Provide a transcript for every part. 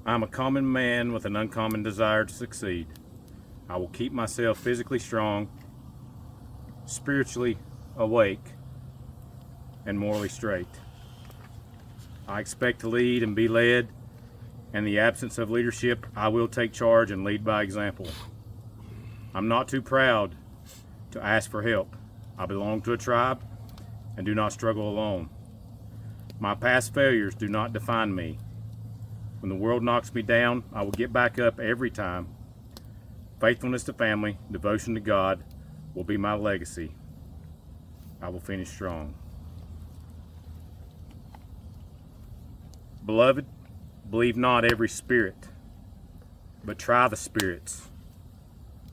I am a common man with an uncommon desire to succeed. I will keep myself physically strong, spiritually awake, and morally straight. I expect to lead and be led. In the absence of leadership, I will take charge and lead by example. I'm not too proud to ask for help. I belong to a tribe and do not struggle alone. My past failures do not define me. When the world knocks me down, I will get back up every time. Faithfulness to family, devotion to God will be my legacy. I will finish strong. Beloved, believe not every spirit, but try the spirits,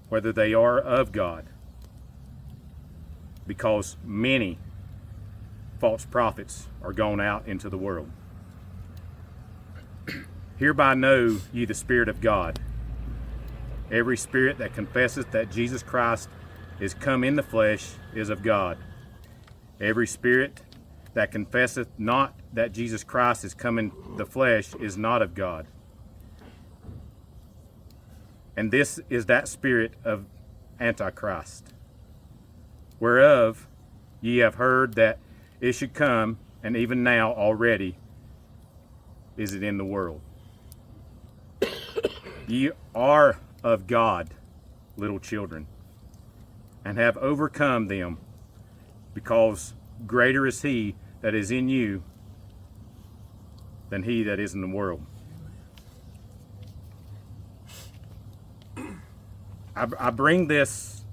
whether they are of God, because many false prophets are gone out into the world. Hereby know ye the Spirit of God. Every spirit that confesseth that Jesus Christ is come in the flesh is of God. Every spirit that confesseth not that Jesus Christ is come in the flesh is not of God. And this is that spirit of Antichrist, whereof ye have heard that it should come, and even now already is it in the world. Ye are of God, little children, and have overcome them, because greater is he that is in you than he that is in the world. I bring this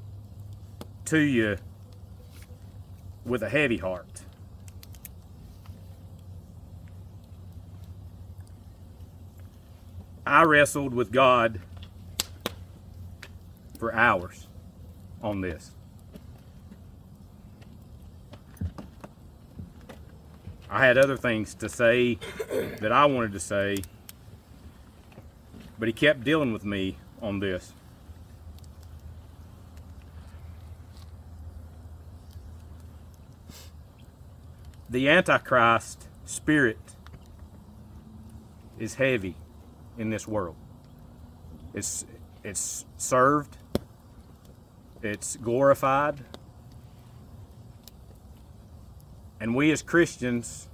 to you with a heavy heart. I wrestled with God for hours on this. I had other things to say that I wanted to say, but he kept dealing with me on this. The Antichrist spirit is heavy in this world. It's served, it's glorified, and we as Christians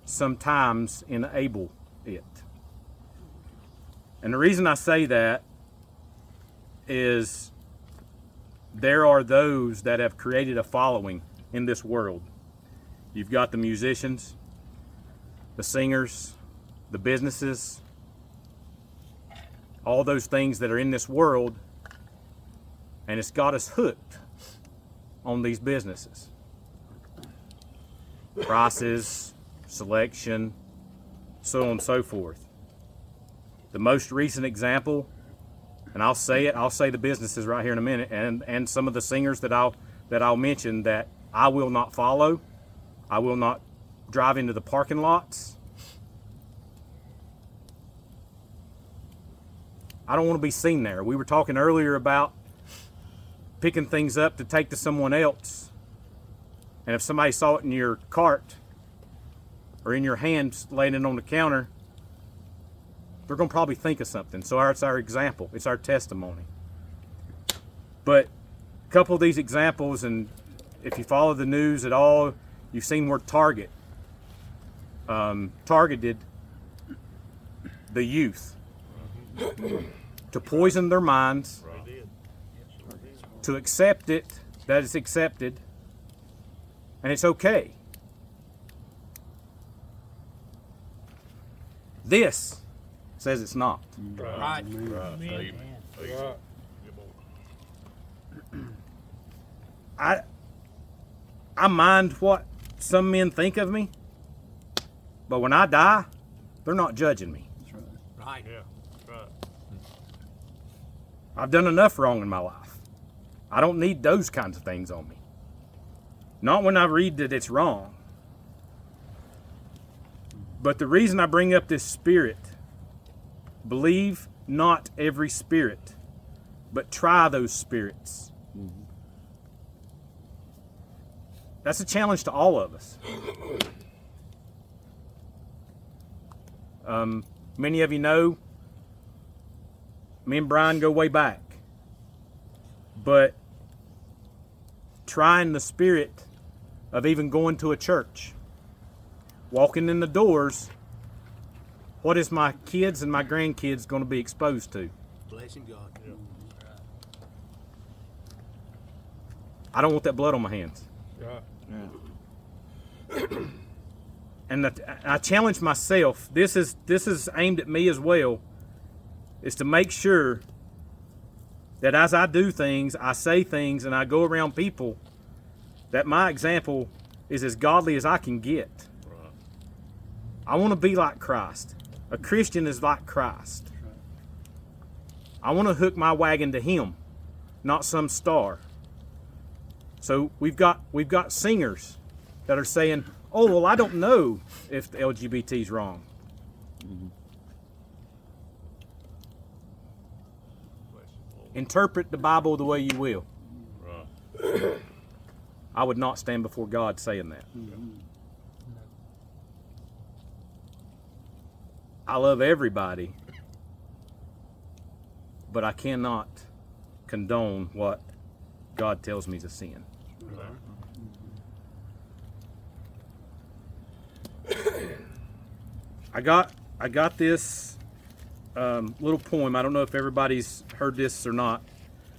sometimes enable it. And the reason I say that is there are those that have created a following in this world. You've got the musicians, the singers, the businesses, all those things that are in this world, and it's got us hooked on these businesses. Prices, selection, so on and so forth. The most recent example, and I'll say the businesses right here in a minute, and some of the singers that I'll mention that I will not follow. I will not drive into the parking lots. I don't want to be seen there. We were talking earlier about picking things up to take to someone else. And if somebody saw it in your cart or in your hand laying it on the counter, they're going to probably think of something. So it's our example. It's our testimony. But a couple of these examples, and if you follow the news at all, you've seen where Target targeted the youth to poison their minds, to accept it, that it's accepted, and it's okay. This says it's not. Right. I mind what some men think of me, but when I die, they're not judging me. Right. Yeah, that's right. I've done enough wrong in my life. I don't need those kinds of things on me. Not when I read that it's wrong. But the reason I bring up this spirit, believe not every spirit, but try those spirits. That's a challenge to all of us. Many of you know, me and Brian go way back. But trying the spirit of even going to a church, walking in the doors, what is my kids and my grandkids going to be exposed to? Blessing God. I don't want that blood on my hands. And I challenge myself, this is aimed at me as well, is to make sure that as I do things, I say things, and I go around people, that my example is as godly as I can get. Right. I want to be like Christ. A Christian is like Christ. I want to hook my wagon to Him, not some star. So we've got singers that are saying, "Oh, well, I don't know if the LGBT is wrong." Mm-hmm. Interpret the Bible the way you will. Right. I would not stand before God saying that. Mm-hmm. I love everybody, but I cannot condone what God tells me is a sin. I got this little poem. I don't know if everybody's heard this or not,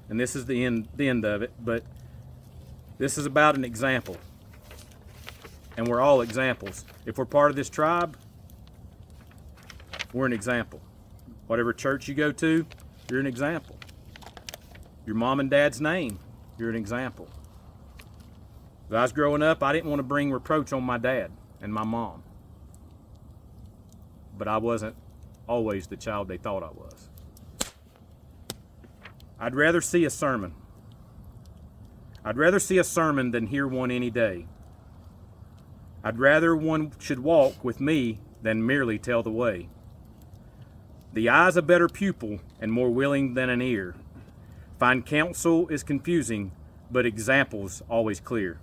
and this is the end of it, but this is about an example. And we're all examples. If we're part of this tribe, we're an example. Whatever church you go to, you're an example. Your mom and dad's name, you're an example. As I was growing up, I didn't want to bring reproach on my dad and my mom. But I wasn't always the child they thought I was. I'd rather see a sermon. I'd rather see a sermon than hear one any day. I'd rather one should walk with me than merely tell the way. The eye's a better pupil and more willing than an ear. Fine counsel is confusing, but example's always clear.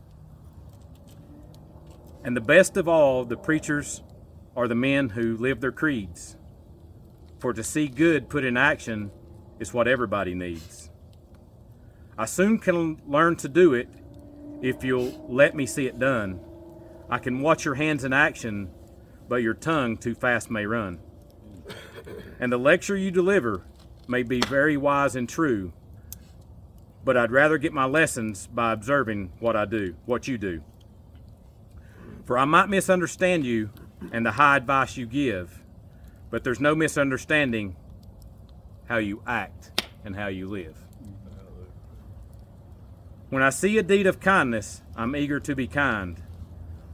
And the best of all, the preachers are the men who live their creeds. For to see good put in action is what everybody needs. I soon can learn to do it if you'll let me see it done. I can watch your hands in action, but your tongue too fast may run. And the lecture you deliver may be very wise and true, but I'd rather get my lessons by observing what you do. For I might misunderstand you and the high advice you give, but there's no misunderstanding how you act and how you live. When I see a deed of kindness, I'm eager to be kind.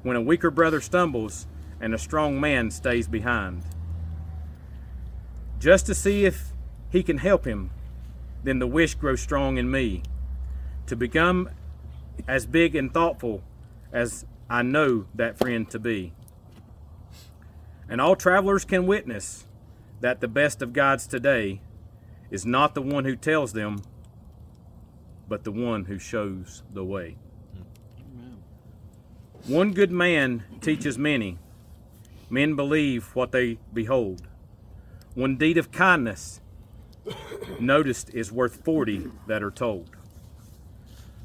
When a weaker brother stumbles and a strong man stays behind, just to see if he can help him, then the wish grows strong in me to become as big and thoughtful as I know that friend to be. And all travelers can witness that the best of guides today is not the one who tells them, but the one who shows the way. Amen. One good man teaches many. Men believe what they behold. One deed of kindness noticed is worth 40 that are told.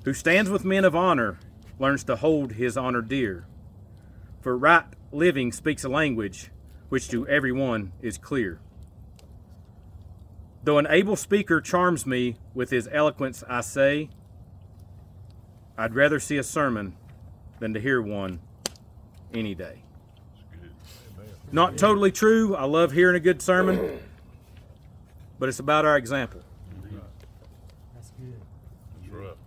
Who stands with men of honor learns to hold his honor dear. For right living speaks a language which to everyone is clear. Though an able speaker charms me with his eloquence, I say, I'd rather see a sermon than to hear one any day. Not totally true. I love hearing a good sermon, but it's about our example. That's good. That's right.